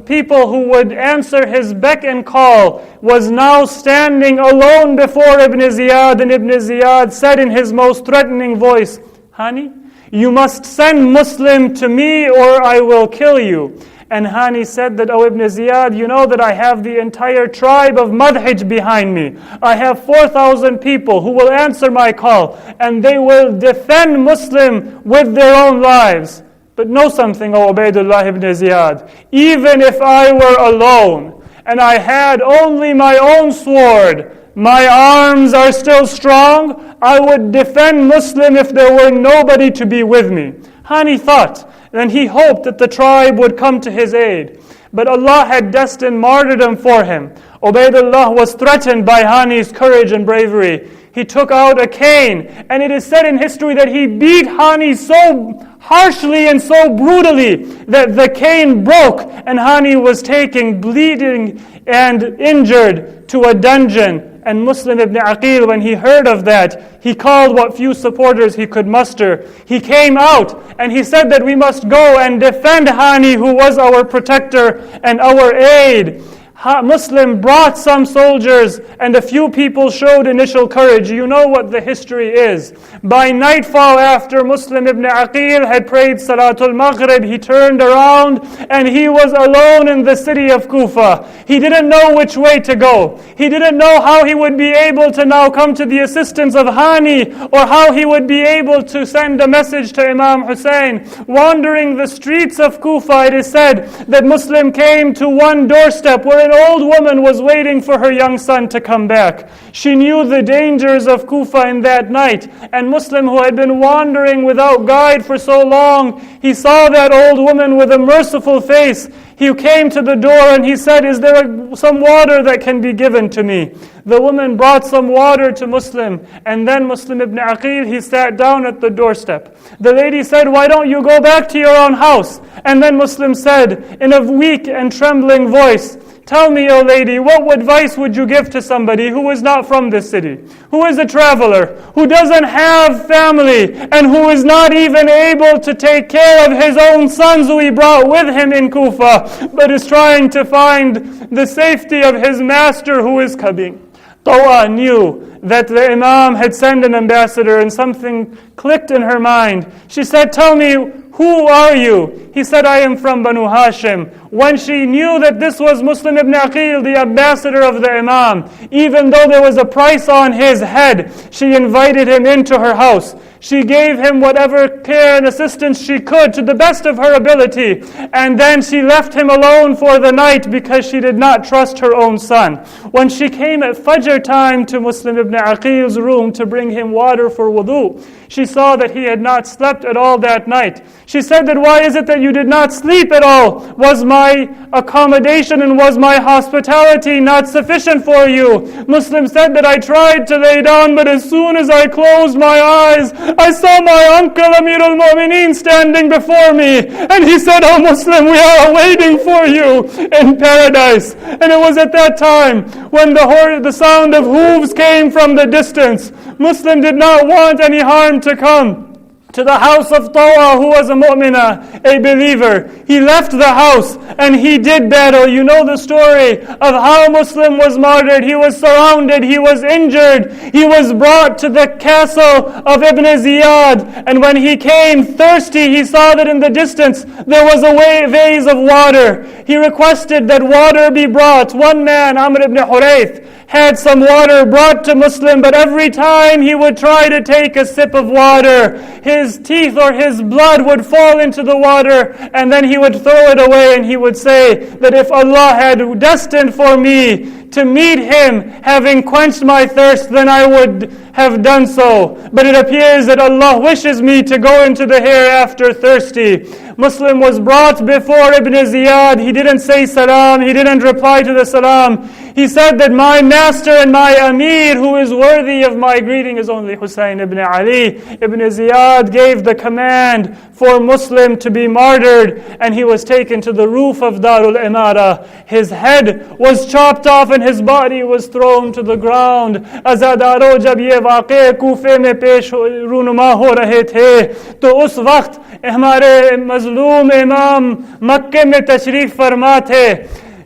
people who would answer his beck and call, was now standing alone before Ibn Ziyad, and Ibn Ziyad said in his most threatening voice, Hani, you must send Muslim to me or I will kill you. And Hani said that, O Ibn Ziyad, you know that I have the entire tribe of Madhij behind me. I have 4,000 people who will answer my call, and they will defend Muslim with their own lives. But know something, O Ubaidullah ibn Ziyad, even if I were alone, and I had only my own sword, my arms are still strong, I would defend Muslim if there were nobody to be with me. Hani thought, and he hoped that the tribe would come to his aid. But Allah had destined martyrdom for him. Ubaidullah was threatened by Hani's courage and bravery. He took out a cane, and it is said in history that he beat Hani so harshly and so brutally that the cane broke, and Hani was taken bleeding and injured to a dungeon. And Muslim ibn Aqil, when he heard of that, he called what few supporters he could muster. He came out and he said that we must go and defend Hani, who was our protector and our aid. Muslim brought some soldiers and a few people showed initial courage. You know what the history is. By nightfall, after Muslim ibn Aqil had prayed Salatul Maghrib, he turned around and he was alone in the city of Kufa. He didn't know which way to go. He didn't know how he would be able to now come to the assistance of Hani, or how he would be able to send a message to Imam Hussein. Wandering the streets of Kufa, it is said that Muslim came to one doorstep where an old woman was waiting for her young son to come back. She knew the dangers of Kufa in that night, and Muslim, who had been wandering without guide for so long, he saw that old woman with a merciful face. He came to the door and he said, "Is there some water that can be given to me?" The woman brought some water to Muslim, and then Muslim ibn Aqil, he sat down at the doorstep. The lady said, "Why don't you go back to your own house?" And then Muslim said in a weak and trembling voice, "Tell me, O lady, what advice would you give to somebody who is not from this city, who is a traveler, who doesn't have family, and who is not even able to take care of his own sons who he brought with him in Kufa, but is trying to find the safety of his master who is coming?" Tawa knew that the Imam had sent an ambassador, and something clicked in her mind. She said, "Tell me, who are you?" He said, "I am from Banu Hashim." When she knew that this was Muslim ibn Aqil, the ambassador of the Imam, even though there was a price on his head, she invited him into her house. She gave him whatever care and assistance she could to the best of her ability. And then she left him alone for the night because she did not trust her own son. When she came at Fajr time to Muslim ibn Aqil's room to bring him water for wudu, she saw that he had not slept at all that night. She said that, "Why is it that you did not sleep at all? Was my accommodation and was my hospitality not sufficient for you?" Muslim said that, "I tried to lay down, but as soon as I closed my eyes, I saw my uncle Amir al-Mu'mineen standing before me. And he said, 'Oh Muslim, we are waiting for you in paradise.'" And it was at that time when the sound of hooves came from the distance. Muslim did not want any harm to come to the house of Tawa, who was a mu'minah, a believer. He left the house and he did battle. You know the story of how Muslim was martyred. He was surrounded, he was injured, he was brought to the castle of Ibn Ziyad, and when he came thirsty, he saw that in the distance there was a vase of water. He requested that water be brought. One man, Amr ibn Hurayth, had some water brought to Muslim, but every time he would try to take a sip of water, his teeth or his blood would fall into the water, and then he would throw it away, and he would say that if Allah had destined for me to meet him having quenched my thirst, then I would have done so. But it appears that Allah wishes me to go into the hereafter thirsty. Muslim was brought before Ibn Ziyad. He didn't say salam, he didn't reply to the salam. He said that my master and my Amir who is worthy of my greeting is only Hussein ibn Ali. Ibn Ziyad gave the command for Muslim to be martyred, and he was taken to the roof of Darul Imara. His head was chopped off and his body was thrown to the ground. Azadaro jab ye waqe Kufe mein pesh runuma ho rahe the, to us waqt हमारे मजलूम इमाम मक्के में तशरीफ फरमा थे.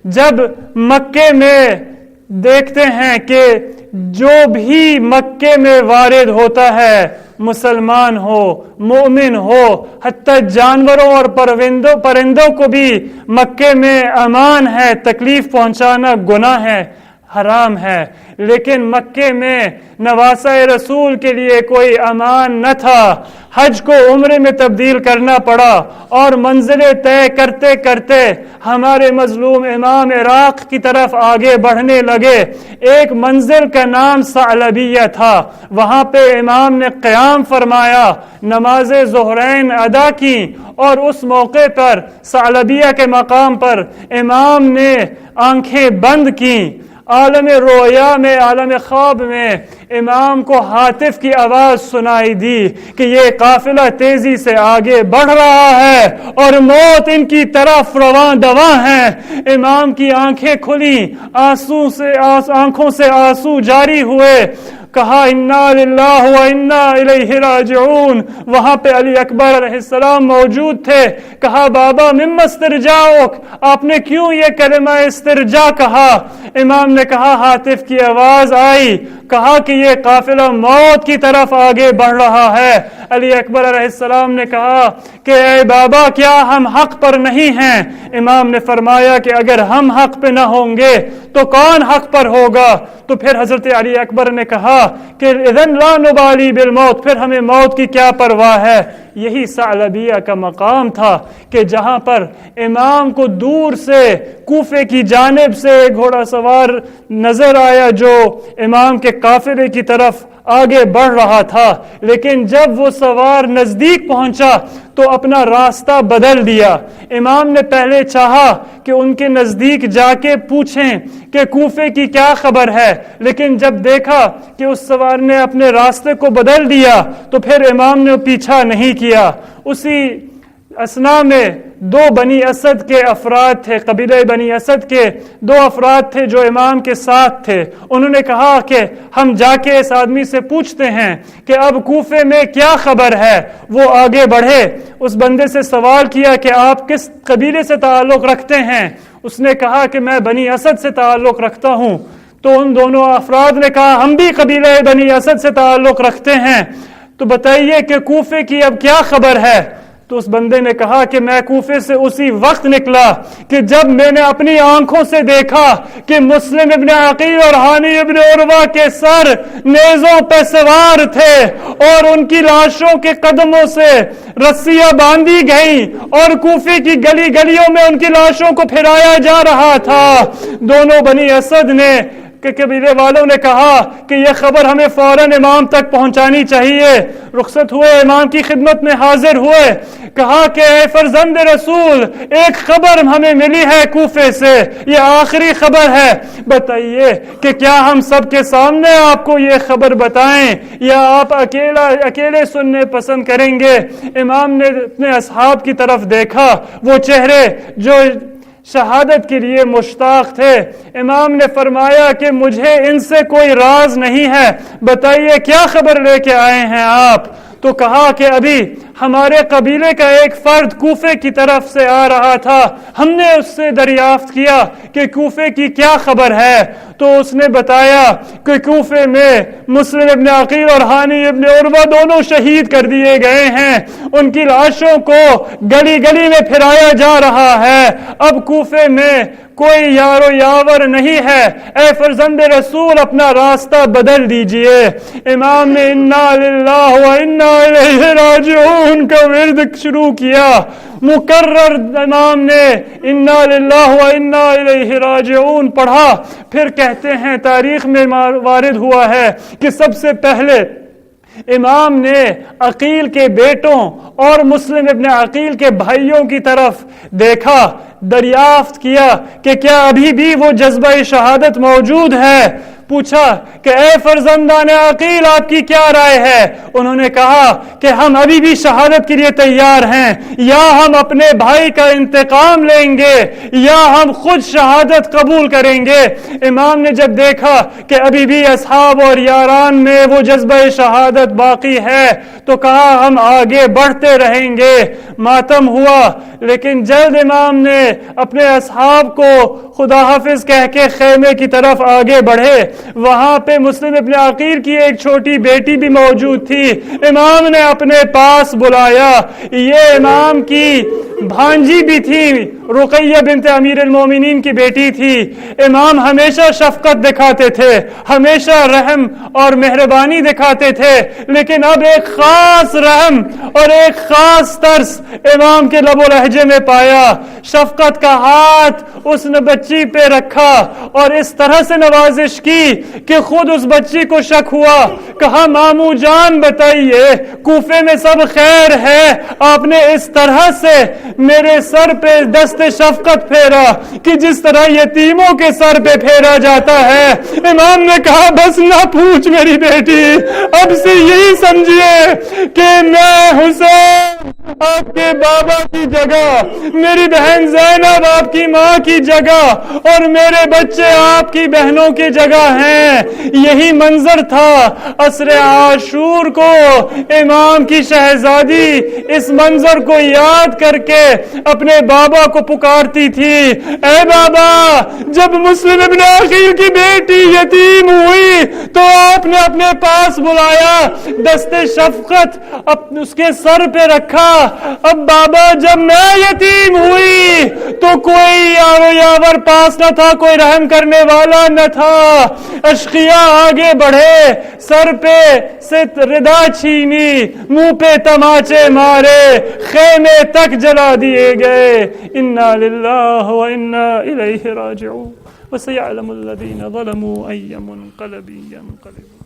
जब मक्के में देखते हैं कि जो भी मक्के में वारिद होता है, मुसलमान हो, मोमिन हो, हत्ता जानवरों और परिंदों को भी मक्के में अमान है, तकलीफ पहुंचाना गुनाह है, हराम है. लेकिन मक्के में नवासा रसूल के लिए कोई अमान न था. हज को उम्रे में तब्दील करना पड़ा और मंजिलें तय करते करते हमारे मजलूम इमाम इराक की तरफ आगे बढ़ने लगे. एक मंजिल का नाम सालबिया था. वहां पे इमाम ने क़याम फरमाया, नमाज ज़ुहरैन अदा की, और उस मौके पर सालबिया के मकाम पर इमाम ने आंखें बंद की. आलम रोया में, आलम ख्वाब में इमाम को हातिफ की आवाज सुनाई दी कि ये काफिला तेजी से आगे बढ़ रहा है और मौत इनकी तरफ रवां दवा है. इमाम की आंखें खुली, आंखों से आंसू जारी हुए. کہا انا للہ و انا الیہ راجعون. وہاں پہ علی اکبر علیہ السلام موجود تھے. کہا بابا مما استرجاؤک, آپ نے کیوں یہ کلمہ استرجا کہا؟ امام نے کہا ہاتف کی آواز آئی, کہا کہ یہ قافلہ موت کی طرف آگے بڑھ رہا ہے. علی اکبر علیہ السلام نے کہا کہ اے بابا کیا ہم حق پر نہیں ہیں؟ امام نے فرمایا کہ اگر ہم حق پہ نہ ہوں گے تو کون حق پر ہوگا؟ تو پھر حضرت علی اکبر نے کہا کہ اذن لا نبالی بالموت, پھر ہمیں موت کی کیا پرواہ ہے. یہی ثعلبیہ کا مقام تھا کہ جہاں پر امام کو دور سے کوفے کی جانب سے گھوڑا سوار نظر آیا جو امام کے قافلے کی طرف آگے بڑھ رہا تھا, لیکن جب وہ سوار نزدیک پہنچا تو اپنا راستہ بدل دیا. امام نے پہلے چاہا کہ ان کے نزدیک جا کے پوچھیں کہ کوفے کی کیا خبر ہے, لیکن جب دیکھا کہ اس سوار نے اپنے راستے کو بدل دیا تو پھر امام نے پیچھا نہیں کیا. اسی اسنا میں دو بنی اسد کے افراد تھے, قبیلہ بنی اسد کے دو افراد تھے جو امام کے ساتھ تھے. انہوں نے کہا کہ ہم جا کے اس آدمی سے پوچھتے ہیں کہ اب کوفے میں کیا خبر ہے. وہ آگے بڑھے, اس بندے سے سوال کیا کہ آپ کس قبیلے سے تعلق رکھتے ہیں؟ اس نے کہا کہ میں بنی اسد سے تعلق رکھتا ہوں. تو ان دونوں افراد نے کہا ہم بھی قبیلہ بنی اسد سے تعلق رکھتے ہیں, تو بتائیے کہ کوفے کی اب کیا خبر ہے؟ تو اس بندے نے کہا کہ میں کوفے سے اسی وقت نکلا کہ جب میں نے اپنی آنکھوں سے دیکھا کہ مسلم ابن عقیل اور ہانی ابن عروہ کے سر نیزوں پہ سوار تھے اور ان کی لاشوں کے قدموں سے رسیاں باندھی گئیں اور کوفے کی گلی گلیوں میں ان کی لاشوں کو پھرایا جا رہا تھا. دونوں بنی اسد نے کہ قبیلے والوں نے کہا کہ یہ خبر ہمیں فوراً امام تک پہنچانی چاہیے. رخصت ہوئے, امام کی خدمت میں حاضر ہوئے, کہا کہ اے فرزند رسول ایک خبر ہمیں ملی ہے کوفے سے, یہ آخری خبر ہے, بتائیے کہ کیا ہم سب کے سامنے آپ کو یہ خبر بتائیں یا آپ اکیلے سننے پسند کریں گے؟ امام نے اپنے اصحاب کی طرف دیکھا, وہ چہرے جو شہادت کے لیے مشتاق تھے. امام نے فرمایا کہ مجھے ان سے کوئی راز نہیں ہے, بتائیے کیا خبر لے کے آئے ہیں آپ؟ تو کہا کہ ابھی ہمارے قبیلے کا ایک فرد کوفے کی طرف سے آ رہا تھا, ہم نے اس سے دریافت کیا کہ کوفے کی کیا خبر ہے. تو اس نے بتایا کہ کوفے میں مسلم ابن عقیل اور ہانی ابن عروہ دونوں شہید کر دیے گئے ہیں, ان کی لاشوں کو گلی گلی میں پھرایا جا رہا ہے, اب کوفے میں کوئی یار و یاور نہیں ہے, اے فرزند رسول اپنا راستہ بدل دیجئے. امام نے انا للہ و انا الیہ راجعون کا ورد شروع کیا, مکرر امام نے انا للہ و انا الیہ راجعون پڑھا. پھر کہتے ہیں تاریخ میں وارد ہوا ہے کہ سب سے پہلے امام نے عقیل کے بیٹوں اور مسلم ابن عقیل کے بھائیوں کی طرف دیکھا, دریافت کیا کہ کیا ابھی بھی وہ جذبہ شہادت موجود ہے. پوچھا کہ اے فرزندان عقیل آپ کی کیا رائے ہے؟ انہوں نے کہا کہ ہم ابھی بھی شہادت کے لیے تیار ہیں, یا ہم اپنے بھائی کا انتقام لیں گے یا ہم خود شہادت قبول کریں گے. امام نے جب دیکھا کہ ابھی بھی اصحاب اور یاران میں وہ جذبہ شہادت باقی ہے تو کہا ہم آگے بڑھتے رہیں گے. ماتم ہوا, لیکن جلد امام نے اپنے اصحاب کو خدا حافظ کہہ کے خیمے کی طرف آگے بڑھے. وہاں پہ مسلم ابن عقیل کی ایک چھوٹی بیٹی بھی موجود تھی. امام نے اپنے پاس بلایا, یہ امام کی بھانجی بھی تھی, رقیہ بنت امیر المومنین کی بیٹی تھی. امام ہمیشہ شفقت دکھاتے تھے, ہمیشہ رحم اور مہربانی دکھاتے تھے, لیکن اب ایک خاص رحم اور ایک خاص ترس امام کے لب و لہجے میں پایا. شفقت کا ہاتھ اس نے بچی پہ رکھا اور اس طرح سے نوازش کی کہ خود اس بچی کو شک ہوا. کہا مامو جان بتائیے کوفے میں سب خیر ہے, آپ نے اس طرح سے میرے سر پہ دست شفقت پھیرا کہ جس طرح یتیموں کے سر پہ پھیرا جاتا ہے. امام نے کہا بس نہ پوچھ میری بیٹی, اب سے یہی سمجھیے کہ میں حسین آپ کے بابا کی جگہ، میری بہن زینب آپ کی ماں کی جگہ، اور میرے بچے آپ کی بہنوں کی جگہ ہیں۔ یہی منظر تھا عصر عاشور کو امام کی شہزادی اس منظر کو یاد کر کے اپنے بابا کو پکارتی تھی، اے بابا، جب مسلم ابن عقیل کی بیٹی یتیم ہوئی تو آپ نے اپنے پاس بلایا، دست شفقت اس کے سر پہ رکھا۔ اب بابا جب میں یتیم ہوئی تو کوئی یاور پاس نہ تھا، کوئی رحم کرنے والا نہ تھا۔ اشقیاء آگے بڑھے، سر پہ سے ردا چھینی، منہ پہ تماچے مارے، خیمے تک جلا دیے گئے۔ انا للہ و انا الیہ راجعون وسيعلم الذين ظلموا أي منقلب ينقلبون۔